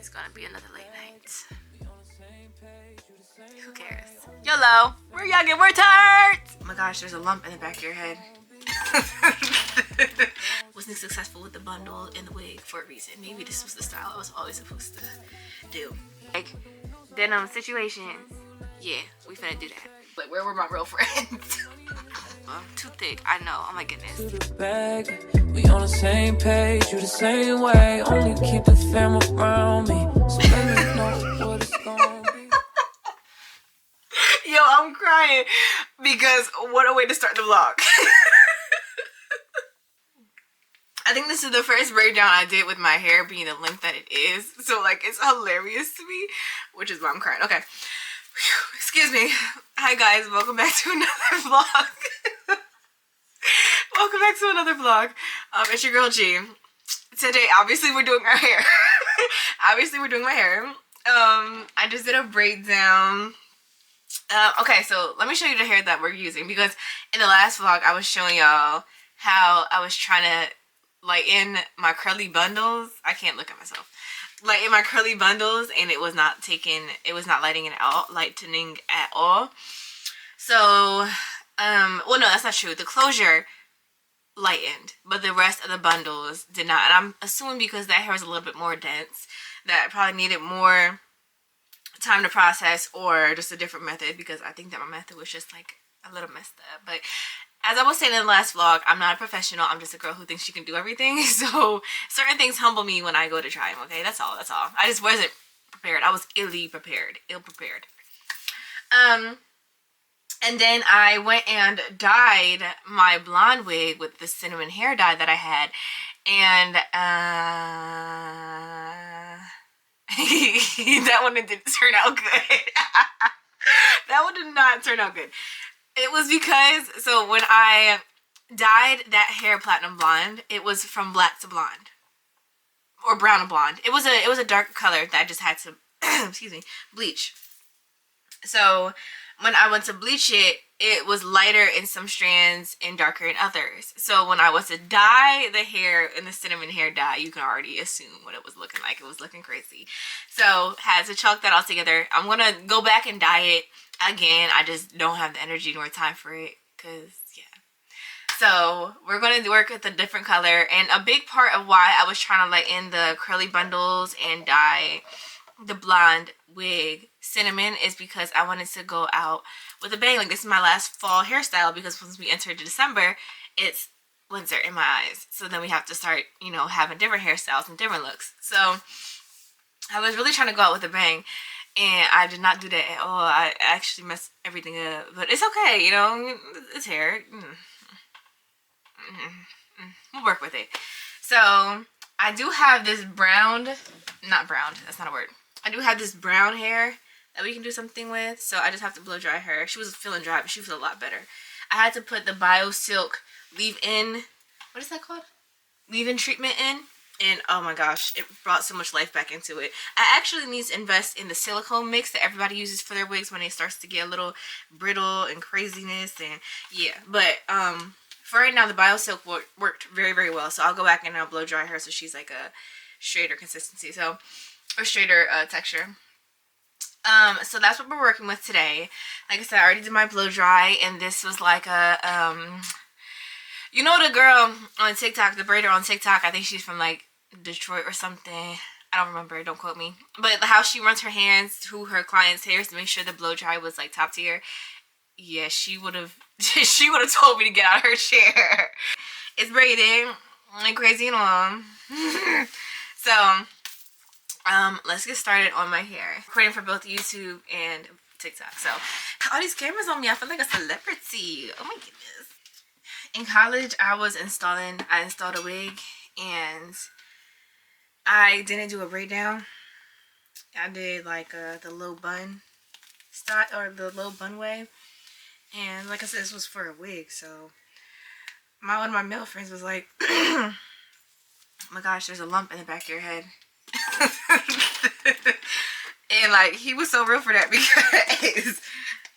It's gonna be another late night. Who cares? YOLO! We're young and we're tired! Oh my gosh, there's a lump in the back of your head. Wasn't successful with the bundle and the wig for a reason. Maybe this was the style I was always supposed to do. Like, denim situations. Yeah, we finna do that. Like, where were my real friends? I'm too thick, I know. Oh my goodness. We on the same page, you the same way. Only keep the fam around me. So let me know what it's gonna be. Yo, I'm crying because what a way to start the vlog. I think this is the first breakdown I did with my hair being the length that it is. So like, it's hilarious to me, which is why I'm crying. Okay. Whew, excuse me. Hi guys, welcome back to another vlog. Welcome back to another vlog. It's your girl G. Today, obviously we're doing our hair. Obviously we're doing my hair. I just did a breakdown. Okay, so let me show you the hair that we're using, because in the last vlog I was showing y'all how I was trying to lighten my curly bundles. I can't look at myself. Lighten my curly bundles, and it was not lightening at all. So, well, no, that's not true. The closure lightened, but the rest of the bundles did not. And I'm assuming because that hair was a little bit more dense, that probably needed more time to process, or just a different method, because I think that my method was just like a little messed up. But as I was saying in the last vlog, I'm not a professional. I'm just a girl who thinks she can do everything. So certain things humble me when I go to try them, okay? That's all. I just wasn't prepared. I was ill prepared. And then I went and dyed my blonde wig with the cinnamon hair dye that I had. And that one didn't turn out good. That one did not turn out good. It was because, so when I dyed that hair platinum blonde, it was from black to blonde, or brown to blonde. It was a darker color that I just had to excuse me, bleach. So when I went to bleach it, it was lighter in some strands and darker in others. So when I was to dye the hair in the cinnamon hair dye, you can already assume what it was looking like. It was looking crazy. So had to chalk that all together. I'm gonna go back and dye it again. I just don't have the energy nor time for it, because yeah. So we're going to work with a different color, and a big part of why I was trying to lighten the curly bundles and dye the blonde wig cinnamon is because I wanted to go out with a bang. Like, this is my last fall hairstyle, because once we enter December, it's winter in my eyes. So then we have to start, you know, having different hairstyles and different looks. So I was really trying to go out with a bang, and I did not do that at all. I actually messed everything up, but it's okay, you know, it's hair. We'll work with it. So I do have this not brown, that's not a word. I do have this brown hair that we can do something with, so I just have to blow dry her. She was feeling dry, but she feels a lot better. I had to put the Bio Silk leave-in, what is that called? Leave-in treatment in. And oh my gosh, it brought so much life back into it. I actually need to invest in the silicone mix that everybody uses for their wigs when it starts to get a little brittle and craziness, and yeah. But for right now, the Bio Silk worked very, very well. So I'll go back and I'll blow dry her so she's like a straighter consistency, so, or straighter texture. So that's what we're working with today. Like I said, I already did my blow dry, and this was like a you know, the girl on TikTok, the braider on TikTok, I think she's from like Detroit or something. I don't remember, don't quote me. But how she runs her hands through her clients' hairs to make sure the blow dry was like top tier. Yeah, she would have told me to get out of her chair. It's braiding like crazy and all. So let's get started on my hair. Recording for both YouTube and TikTok. So all these cameras on me, I feel like a celebrity. Oh my goodness. In college, I installed a wig, and I didn't do a braid down. I did like the low bun style, or the low bun way. And like I said, this was for a wig, so one of my male friends was like, oh my gosh, there's a lump in the back of your head. And like, he was so real for that, because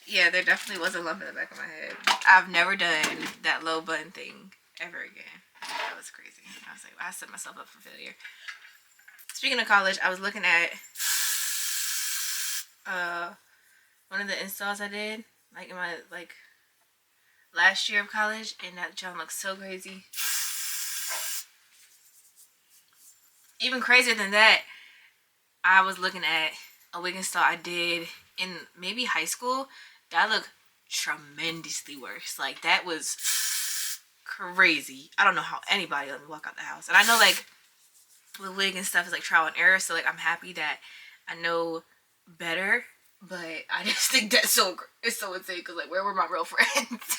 yeah, there definitely was a lump in the back of my head. I've never done that low bun thing ever again. That was crazy. I was like, I set myself up for failure. speaking of college, I was looking at one of the installs I did, like in my last year of college, and that John looks so crazy. Even crazier than that, I was looking at a wig install I did in maybe high school. That looked tremendously worse. Like, that was crazy. I don't know how anybody let me walk out the house. And I know, like, with wig and stuff is like trial and error, so like I'm happy that I know better. But I just think that's so insane, because like, where were my real friends?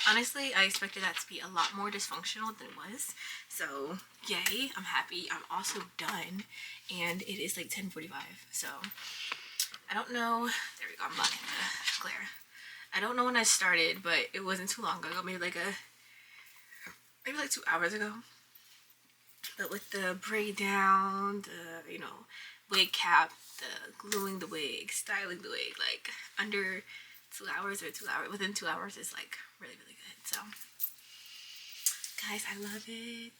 Honestly, I expected that to be a lot more dysfunctional than it was. So, yay, I'm happy. I'm also done. And it is like 10:45. So, I don't know. There we go. I'm blocking the glare. I don't know when I started, but it wasn't too long ago. Maybe like 2 hours ago. But with the braid down, the, you know, wig cap, the gluing the wig, styling the wig, like under 2 hours or 2 hours, within 2 hours is like really, really good. So, guys, I love it.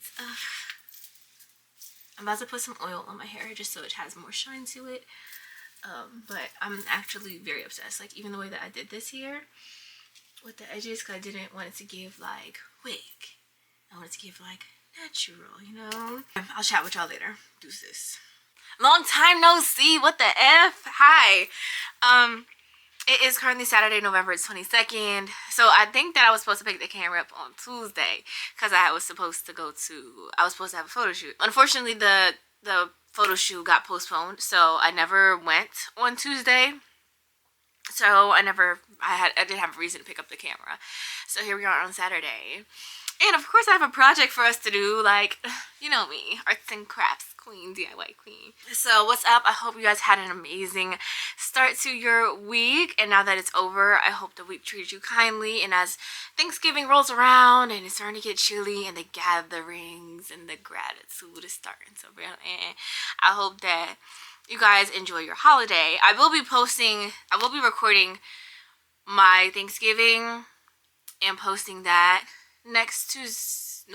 I'm about to put some oil on my hair just so it has more shine to it. But I'm actually very obsessed. Like, even the way that I did this here with the edges, because I didn't want it to give like wig. I wanted to give like natural, you know. I'll chat with y'all later. Deuces. Long time no see. What the F? Hi. It is currently Saturday, November 22nd. So I think that I was supposed to pick the camera up on Tuesday, because I was supposed to have a photo shoot. Unfortunately, the photo shoot got postponed, so I never went on Tuesday. So I didn't have a reason to pick up the camera. So here we are on Saturday. And of course I have a project for us to do, like, you know me, arts and crafts queen, DIY queen. So what's up? I hope you guys had an amazing start to your week, and now that it's over, I hope the week treats you kindly. And as Thanksgiving rolls around and it's starting to get chilly and the gatherings and the gratitude is starting to really, I hope that you guys enjoy your holiday. I will be recording my Thanksgiving and posting that next Tuesday,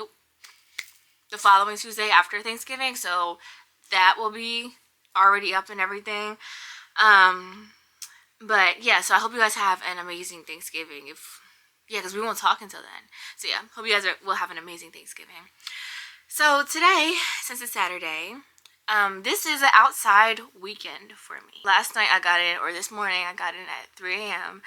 the following Tuesday after Thanksgiving, so that will be already up and everything. But yeah, so I hope you guys have an amazing Thanksgiving. Because we won't talk until then. So yeah, hope you guys will have an amazing Thanksgiving. So today, since it's Saturday, this is an outside weekend for me. Last night I got in, or this morning I got in at 3 a.m.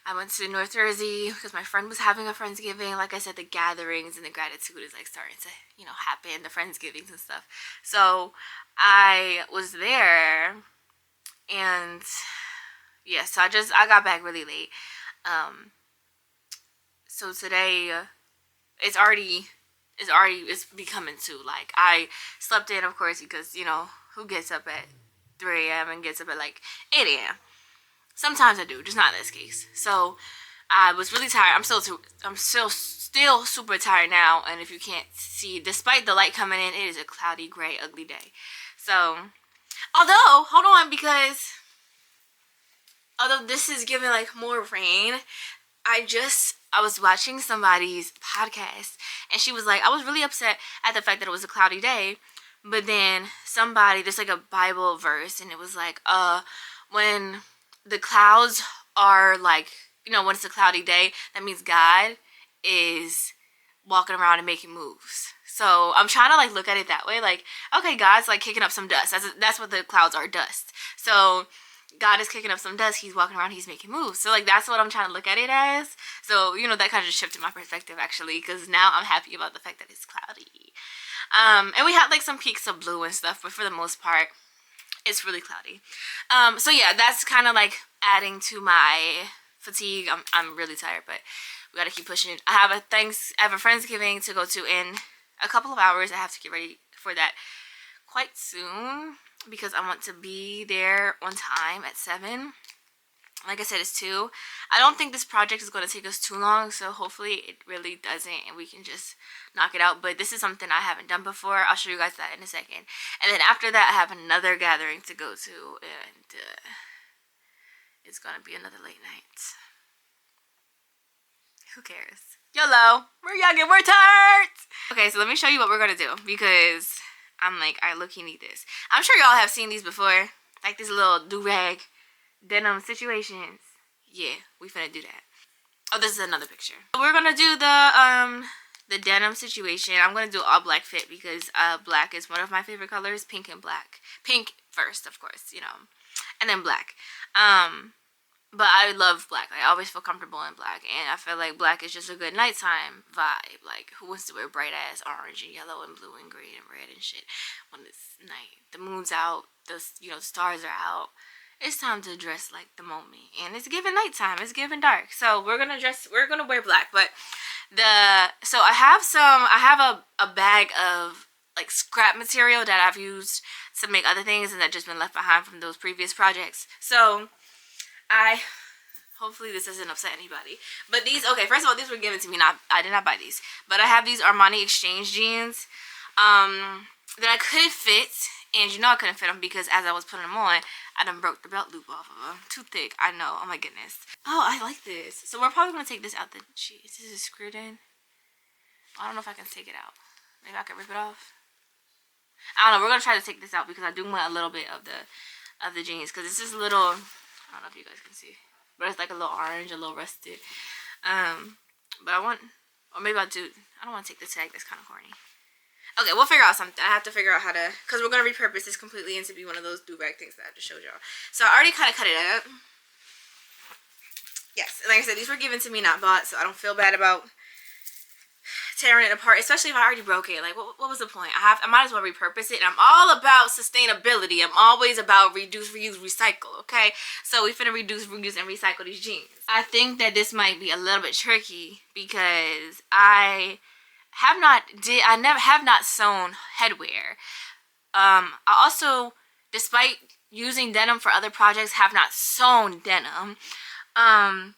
I went to North Jersey because my friend was having a Friendsgiving. Like I said, the gatherings and the gratitude is like starting to, you know, happen, the Friendsgivings and stuff. So I was there, and yeah, so I got back really late. So today it's becoming 2. Like, I slept in, of course, because, you know, who gets up at 3 a.m. and gets up at like 8 a.m. Sometimes I do, just not in this case. So I was really tired. I'm still super tired now. And if you can't see, despite the light coming in, it is a cloudy, gray, ugly day. So, although this is giving like more rain, I was watching somebody's podcast, and she was like, I was really upset at the fact that it was a cloudy day. But then there's like a Bible verse, and it was like, when the clouds are like, you know, when it's a cloudy day, that means God is walking around and making moves. So I'm trying to like look at it that way, like, okay, God's like kicking up some dust. That's what the clouds are, dust. So God is kicking up some dust, he's walking around, he's making moves. So like, that's what I'm trying to look at it as. So, you know, that kind of just shifted my perspective actually, because now I'm happy about the fact that it's cloudy. And we had like some peaks of blue and stuff, but for the most part, it's really cloudy. So yeah, that's kind of like adding to my fatigue. I'm really tired, but we gotta keep pushing. I have a Friendsgiving to go to in a couple of hours. I have to get ready for that quite soon, because I want to be there on time at 7. Like I said, it's 2. I don't think this project is going to take us too long, so hopefully it really doesn't and we can just knock it out. But this is something I haven't done before. I'll show you guys that in a second. And then after that, I have another gathering to go to, and it's going to be another late night. Who cares? YOLO! We're young and we're turds! Okay, so let me show you what we're going to do, because I'm like, I low-key need this. I'm sure y'all have seen these before, like this little durag denim situations. Yeah, we finna do that. Oh, this is another picture. We're gonna do the denim situation. I'm gonna do all black fit because black is one of my favorite colors. Pink and black. Pink first, of course, you know, and then black. But I love black. I always feel comfortable in black, and I feel like black is just a good nighttime vibe. Like, who wants to wear bright ass orange and yellow and blue and green and red and shit when it's night? The moon's out. The stars are out. It's time to dress like the moment, and it's giving nighttime. It's giving dark, so we're gonna wear black. But I have a bag of like scrap material that I've used to make other things, and that just been left behind from those previous projects. So hopefully this doesn't upset anybody. But these, okay, first of all, these were given to me. I did not buy these, but I have these Armani Exchange jeans that I couldn't fit. And you know I couldn't fit them because as I was putting them on, I done broke the belt loop off of them. Too thick, I know. Oh my goodness. Oh, I like this. So we're probably going to take this out the... Jeez, this is screwed in. I don't know if I can take it out. Maybe I can rip it off. I don't know. We're going to try to take this out because I do want a little bit of the jeans. Because this is a little... I don't know if you guys can see. But it's like a little orange, a little rusted. But I want... Or maybe I'll do... I don't want to take the tag. That's kind of corny. Okay, we'll figure out something. I have to figure out how to... Because we're going to repurpose this completely into be one of those do-rag things that I just showed y'all. So I already kind of cut it up. Yes, and like I said, these were given to me, not bought. So I don't feel bad about tearing it apart. Especially if I already broke it. Like, what was the point? I might as well repurpose it. And I'm all about sustainability. I'm always about reduce, reuse, recycle. Okay? So we finna reduce, reuse, and recycle these jeans. I think that this might be a little bit tricky. Because I have not sewn headwear. I also, despite using denim for other projects, have not sewn denim. And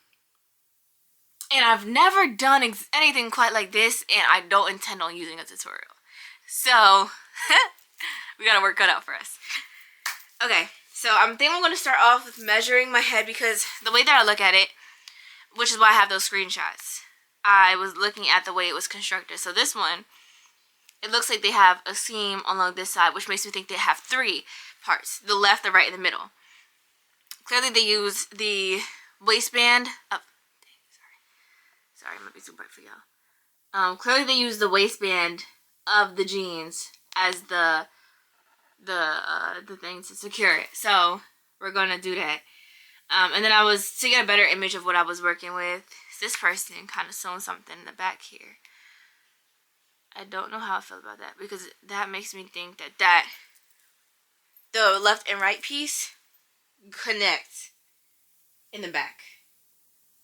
I've never done anything quite like this, and I don't intend on using a tutorial. So we got a work cut out for us. Okay, so I think I'm going to start off with measuring my head, because the way that I look at it, which is why I have those screenshots, I was looking at the way it was constructed. So this one, it looks like they have a seam along this side, which makes me think they have 3 parts. The left, the right, and the middle. Clearly they use the waistband. Oh, sorry, it might be too bright for y'all. Clearly they use the waistband of the jeans as the thing to secure it. So we're going to do that. And then to get a better image of what I was working with, this person kind of sewn something in the back here. I don't know how I feel about that, because that makes me think that the left and right piece connect in the back,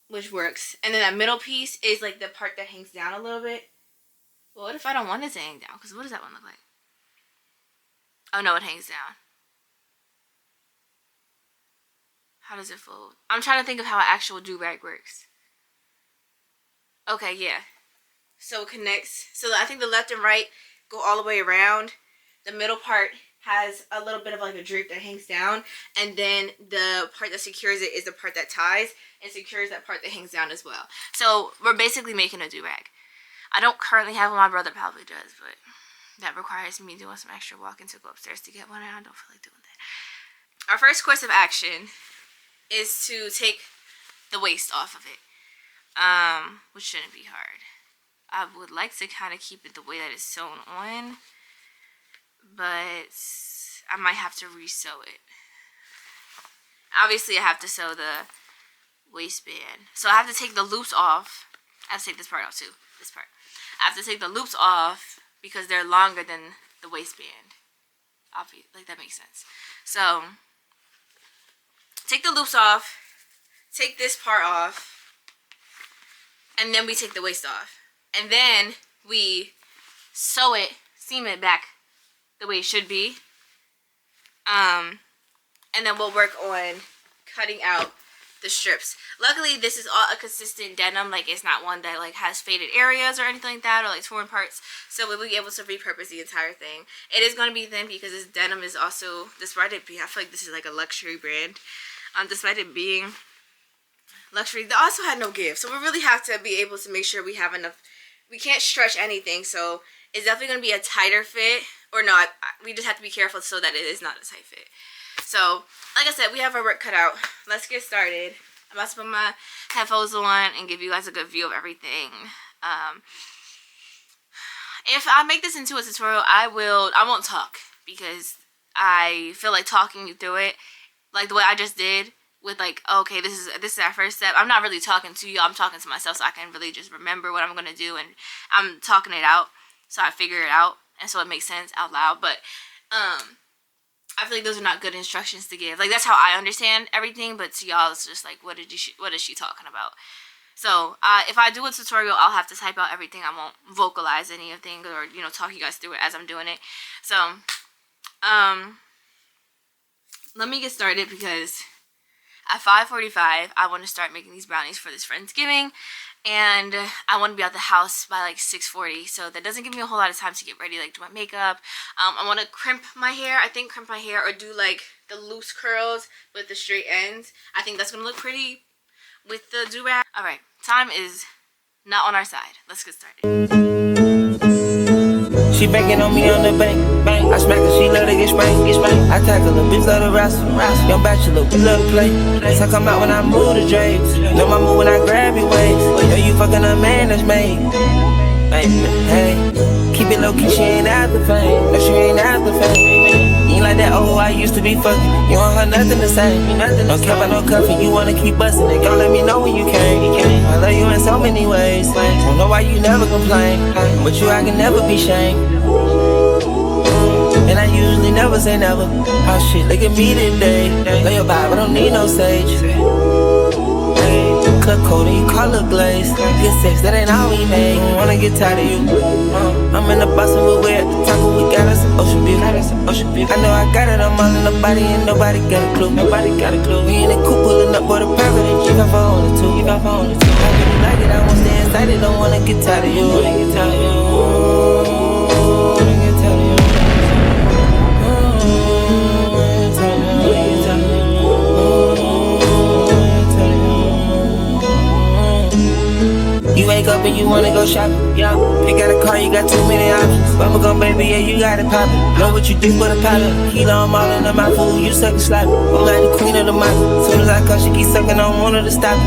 which works. And then that middle piece is like the part that hangs down a little bit. Well, what if I don't want it to hang down? Because what does that one look like? Oh no, it hangs down. How does it fold? I'm trying to think of how an actual do-rag works. Okay, yeah. So it connects. So I think the left and right go all the way around. The middle part has a little bit of like a drape that hangs down. And then the part that secures it is the part that ties and secures that part that hangs down as well. So we're basically making a do-rag. I don't currently have one. My brother probably does, but that requires me doing some extra walking to go upstairs to get one, and I don't feel like doing that. Our first course of action is to take the waist off of it, which shouldn't be hard. I would like to kind of keep it the way that it's sewn on, but I might have to re-sew it. Obviously, I have to sew the waistband. So I have to take the loops off. I have to take this part off too. This part. I have to take the loops off because they're longer than the waistband. Obviously, like that makes sense. So take the loops off. Take this part off. And then we take the waist off. And then we sew it, seam it back the way it should be. And then we'll work on cutting out the strips. Luckily, this is all a consistent denim. Like, it's not one that like has faded areas or anything like that, or like torn parts. So we'll be able to repurpose the entire thing. It is going to be thin because this denim is also, despite it being, I feel like this is like a luxury brand. Despite it being luxury, they also had no give. So we really have to be able to make sure we have enough. We can't stretch anything, so it's definitely going to be a tighter fit. Or not, we just have to be careful so that it is not a tight fit. So, like I said, we have our work cut out. Let's get started. I'm about to put my headphones on and give you guys a good view of everything. If I make this into a tutorial, I won't talk because I feel like talking you through it, like the way I just did with like, okay, this is our first step. I'm not really talking to you. I'm talking to myself so I can really just remember what I'm gonna do, and I'm talking it out so I figure it out. And so it makes sense out loud, but I feel like those are not good instructions to give. Like, that's how I understand everything, but to y'all, it's just like, what is she talking about? So if I do a tutorial, I'll have to type out everything. I won't vocalize anything or, you know, talk you guys through it as I'm doing it. So let me get started because at 5:45, I want to start making these brownies for this Friendsgiving. And I want to be out the house by like 6:40, so that doesn't give me a whole lot of time to get ready, like do my makeup. I want to crimp my hair. I think crimp my hair or do like the loose curls with the straight ends. I think that's going to look pretty with the durag. Alright, time is not on our side. Let's get started. She banking on me on the bank, bank. I smack her, she love to get spanked, get spanked. I tackle her, bitch love to wrestle, wrestle. Young bachelor, we love to play. So I come out when I move the drapes. Know my move when I grab your waist. Yo, you fucking a man that's made. Hey, keep it low key, she ain't out the fame. No, she ain't out the fame. You ain't like that, oh, I used to be fucking. You don't have nothing to say. Don't care about no cuffing, you wanna keep busting it. Don't let me know when you came. I love you in so many ways. Don't know why you never complain. But you, I can never be shamed. And I usually never say never. Oh shit, look at me today. Lay your vibe, I don't need no sage. Club cold and you call her glaze. Get sex, that ain't all we made. Wanna get tired of you. I'm in the bus and we're at the top, but we got us an ocean view. I know I got it, I'm all in the body and nobody got a clue. We in the coupe pulling up for the private and you got phone or two. I really like it, I won't stay inside it, don't wanna get tired of you. You wake up and you wanna go shopping, yeah. You got a car, you got too many options. Bubblegum baby, yeah, you got it poppin'. Know what you do for the pilot. Kilo, I'm all in my food, you suckin' sloppy. I'm like the queen of the mic. Soon as I come, she keep sucking, I don't want her to stop it.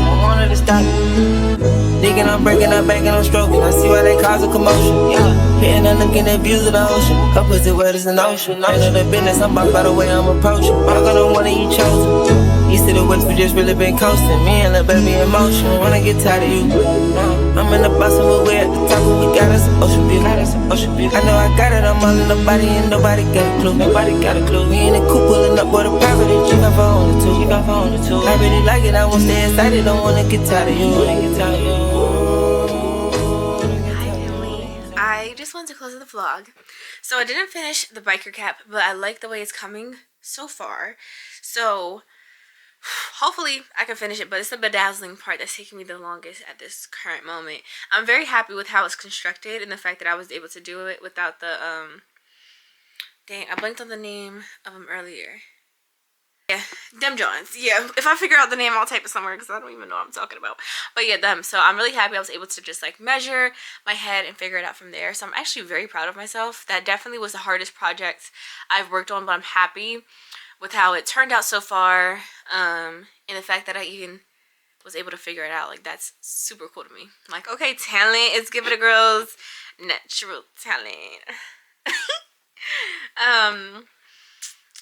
Digging, I'm breaking, I'm banging, I'm stroking. I see why they cause a commotion, yeah. Hitting and looking at views of the ocean. Her pussy wet as an ocean. Ain't of the business, I'm about by the way I'm approaching. I'm gonna one of you chosen. East to the west, we just really been coasting. Me and little baby in motion. Wanna get tired of you. I'm in the bus and we're at the top, but we got us an ocean view. I know I got it, I'm all in the body and nobody got a clue. We in the coupe pulling up for the private and you got phone or two. I really like it, I won't stay inside it, don't wanna get tired of you. I just wanted to close the vlog. So I didn't finish the biker cap, but I like the way it's coming so far. So hopefully I can finish it, but it's the bedazzling part that's taking me the longest at this current moment. I'm very happy with how it's constructed and the fact that I was able to do it without the dang, I blanked on the name of them earlier. Yeah, them Johns. Yeah, if I figure out the name, I'll type it somewhere because I don't even know what I'm talking about. But yeah, them. So I'm really happy I was able to just like measure my head and figure it out from there. So I'm actually very proud of myself. That definitely was the hardest project I've worked on, but I'm happy with how it turned out so far. And the fact that I even was able to figure it out. Like, that's super cool to me. I'm like, okay, talent is giving the girls natural talent.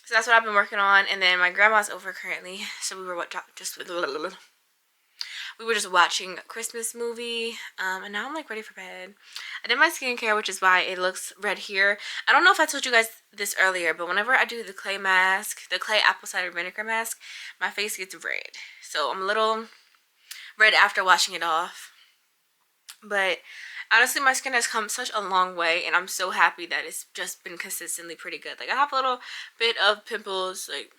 So that's what I've been working on, and then my grandma's over currently, so we were just watching a Christmas movie, and now I'm like ready for bed. I did my skincare, which is why it looks red here. I don't know if I told you guys this earlier, but whenever I do the clay mask, the clay apple cider vinegar mask, my face gets red. So I'm a little red after washing it off. But honestly, my skin has come such a long way, and I'm so happy that it's just been consistently pretty good. Like, I have a little bit of pimples, like,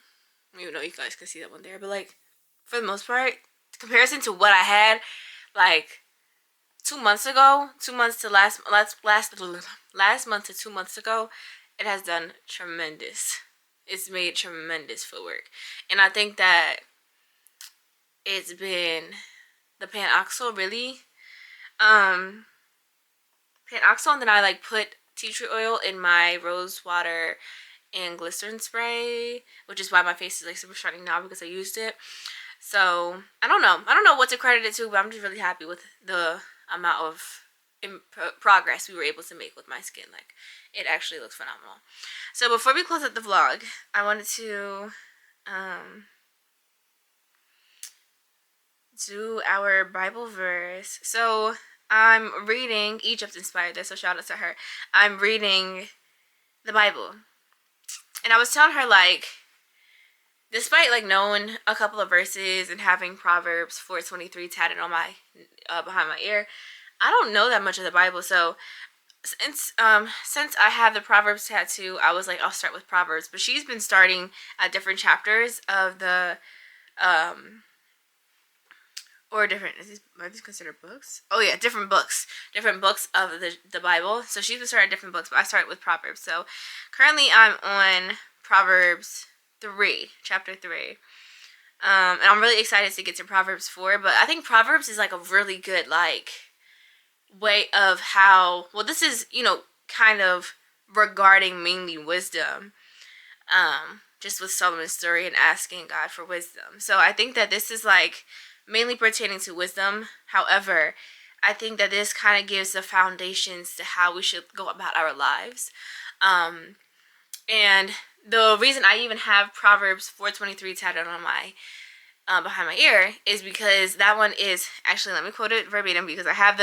even though you guys can see that one there, but like, for the most part, comparison to what I had like 2 months ago, 2 months to last month to 2 months ago, it has done tremendous. It's made tremendous footwork. And I think that it's been the pan-oxo, really. Pan-oxo, and then I like put tea tree oil in my rose water and glycerin spray, which is why my face is like super shiny now, because I used it. So I don't know what to credit it to, but I'm just really happy with the amount of progress we were able to make with my skin. Like, it actually looks phenomenal. So before we close out the vlog, I wanted to do our Bible verse. So I'm reading, Egypt inspired this, so shout out to her. I'm reading the Bible, and I was telling her, like, despite like knowing a couple of verses and having Proverbs 4:23 tatted on my behind my ear, I don't know that much of the Bible. So since I have the Proverbs tattoo, I was like, I'll start with Proverbs. But she's been starting at different chapters of the or different, are these considered books? Oh yeah, different books of the Bible. So she's been starting different books, but I started with Proverbs. So currently I'm on Proverbs 3, chapter 3. And I'm really excited to get to Proverbs 4, but I think Proverbs is like a really good like way of how, well, this is, you know, kind of regarding mainly wisdom, just with Solomon's story and asking God for wisdom. So I think that this is like mainly pertaining to wisdom. However, I think that this kind of gives the foundations to how we should go about our lives. And the reason I even have Proverbs 4:23 tatted on my behind my ear is because that one is actually, let me quote it verbatim, because I have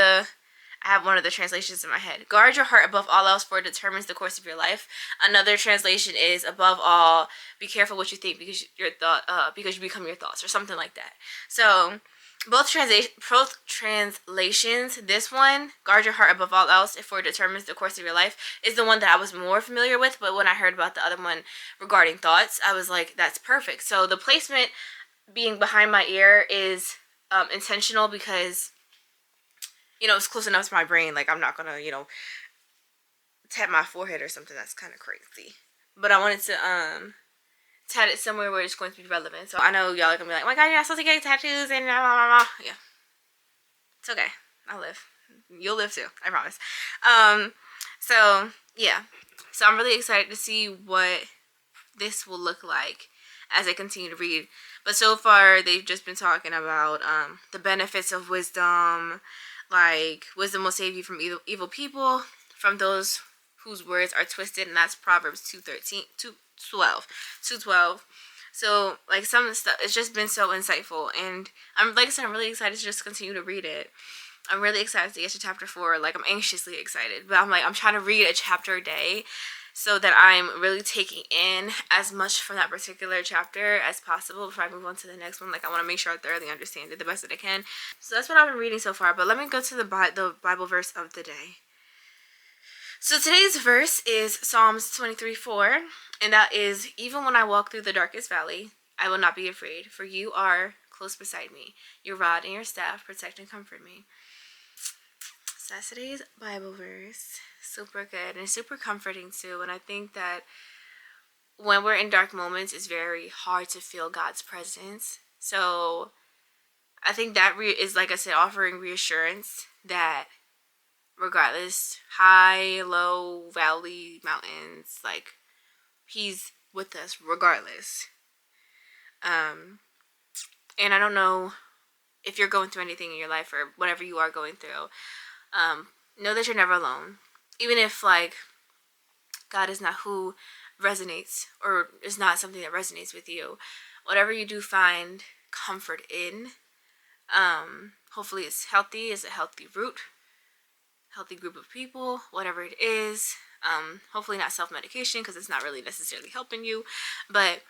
one of the translations in my head. Guard your heart above all else, for it determines the course of your life. Another translation is, above all, be careful what you think, because because you become your thoughts, or something like that. So both translations, this one, guard your heart above all else, for it determines the course of your life, is the one that I was more familiar with. But when I heard about the other one regarding thoughts, I was like, that's perfect. So the placement being behind my ear is intentional, because, you know, it's close enough to my brain. Like, I'm not gonna, you know, tap my forehead or something. That's kind of crazy. But I wanted to tat it somewhere where it's going to be relevant. So I know y'all are gonna be like, oh my god, you're not supposed to get tattoos and blah, blah, blah. Yeah, it's okay. I'll live. You'll live too, I promise. So yeah, so I'm really excited to see what this will look like as I continue to read. But so far they've just been talking about the benefits of wisdom. Like, wisdom will save you from evil people, from those whose words are twisted, and that's Proverbs 2:12. So, like, some of the stuff, it's just been so insightful, and I'm, like I said, I'm really excited to just continue to read it. I'm really excited to get to chapter 4. Like, I'm anxiously excited, but I'm trying to read a chapter a day, so that I'm really taking in as much from that particular chapter as possible before I move on to the next one. Like, I want to make sure I thoroughly understand it the best that I can. So that's what I've been reading so far. But let me go to the Bible verse of the day. So today's verse is Psalms 23:4, and that is, even when I walk through the darkest valley, I will not be afraid, for you are close beside me. Your rod and your staff protect and comfort me. So that's today's Bible verse. Super good and super comforting too. And I think that when we're in dark moments, it's very hard to feel God's presence. So I think that is, like I said, offering reassurance that regardless, high, low, valley, mountains, like, he's with us regardless. And I don't know if you're going through anything in your life or whatever you are going through, know that you're never alone. Even if, like, God is not who resonates, or is not something that resonates with you, whatever you do find comfort in, hopefully it's healthy, is a healthy root, healthy group of people, whatever it is. Hopefully not self-medication, because it's not really necessarily helping you, but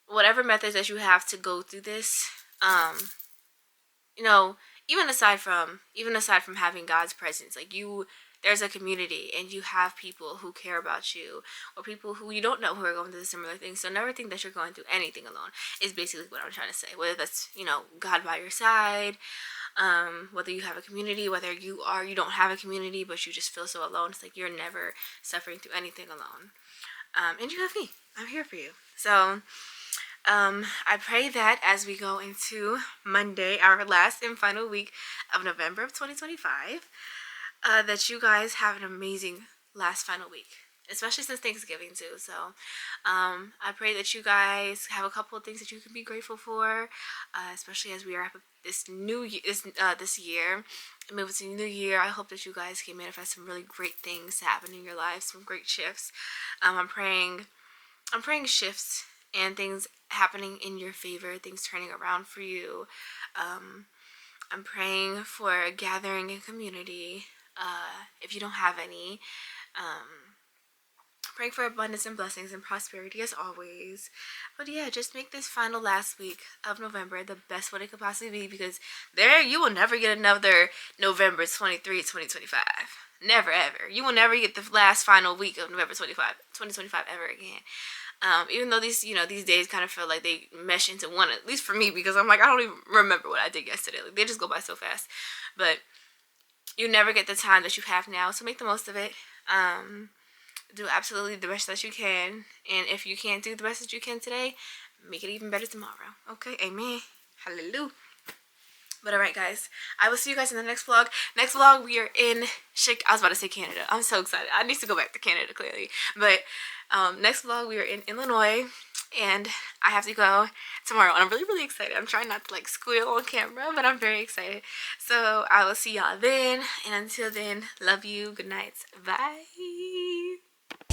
whatever methods that you have to go through this, you know, even aside from having God's presence, like, you there's a community and you have people who care about you, or people who you don't know who are going through similar things. So never think that you're going through anything alone is basically what I'm trying to say. Whether that's, you know, God by your side, whether you have a community, whether you don't have a community but you just feel so alone. It's like you're never suffering through anything alone. And you have me. I'm here for you. So I pray that as we go into Monday, our last and final week of November of 2025, that you guys have an amazing last final week, especially since Thanksgiving too. So I pray that you guys have a couple of things that you can be grateful for, especially as we are this new year, this year, moving to the new year. I hope that you guys can manifest some really great things to happen in your lives, some great shifts. I'm praying shifts and things happening in your favor, things turning around for you. I'm praying for a gathering and community, if you don't have any. Praying for abundance and blessings and prosperity as always. But yeah, just make this final last week of November the best what it could possibly be, because you will never get another November 23, 2025. Never ever. You will never get the last final week of November 2025 ever again. Even though these days kind of feel like they mesh into one, at least for me, because I'm like, I don't even remember what I did yesterday. Like, they just go by so fast. But you never get the time that you have now, so make the most of it. Do absolutely the best that you can, and if you can't do the best that you can today, make it even better tomorrow. Okay, amen, hallelujah. But alright guys, I will see you guys in the next vlog. Next vlog we are in I was about to say Canada. I'm so excited. I need to go back to Canada clearly. But next vlog we are in Illinois, and I have to go tomorrow, and I'm really, really excited. I'm trying not to like squeal on camera, but I'm very excited. So I will see y'all then, and until then, love you, good night, bye.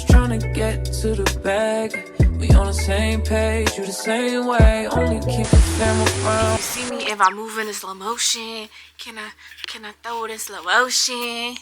Trying to get to the bag. We on the same page, you the same way. Only keep the fam around. You see me if I move in slow motion? Can I throw it in slow motion?